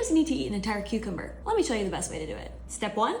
does it need to eat an entire cucumber? Let me show you the best way to do it. Step 1.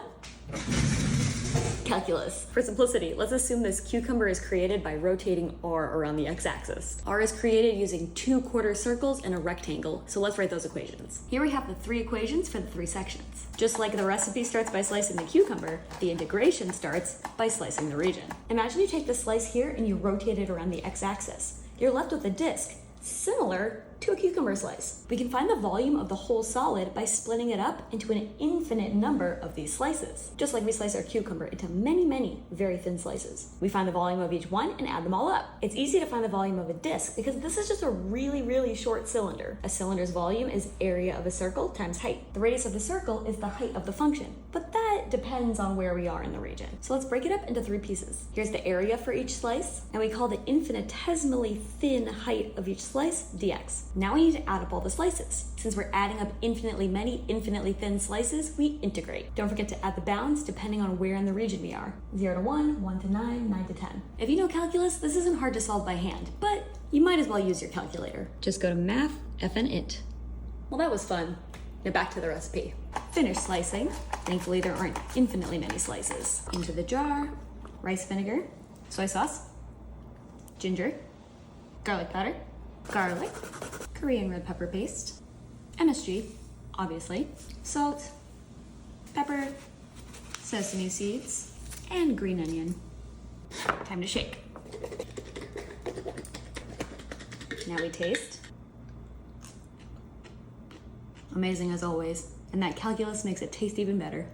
Calculus. For simplicity, let's assume this cucumber is created by rotating r around the x-axis. R is created using 2 quarter circles and a rectangle, so let's write those equations. Here we have the 3 equations for the 3 sections. Just like the recipe starts by slicing the cucumber, the integration starts by slicing the region. Imagine you take the slice here and you rotate it around the x-axis. You're left with a disc, similar to a cucumber slice. We can find the volume of the whole solid by splitting it up into an infinite number of these slices. Just like we slice our cucumber into many very thin slices. We find the volume of each one and add them all up. It's easy to find the volume of a disc because this is just a really short cylinder. A cylinder's volume is area of a circle times height. The radius of the circle is the height of the function, but that depends on where we are in the region. So let's break it up into 3 pieces. Here's the area for each slice, and we call the infinitesimally thin height of each slice dx. Now we need to add up all the slices. Since we're adding up infinitely many, infinitely thin slices, we integrate. Don't forget to add the bounds depending on where in the region we are. 0 to 1, 1 to 9, 9 to 10. If you know calculus, this isn't hard to solve by hand, but you might as well use your calculator. Just go to math, FN int. Well, that was fun. Now back to the recipe. Finish slicing. Thankfully, there aren't infinitely many slices. Into the jar, rice vinegar, soy sauce, ginger, garlic powder, garlic, Korean red pepper paste, MSG, obviously, salt, pepper, sesame seeds, and green onion. Time to shake. Now we taste. Amazing as always, and that calculus makes it taste even better.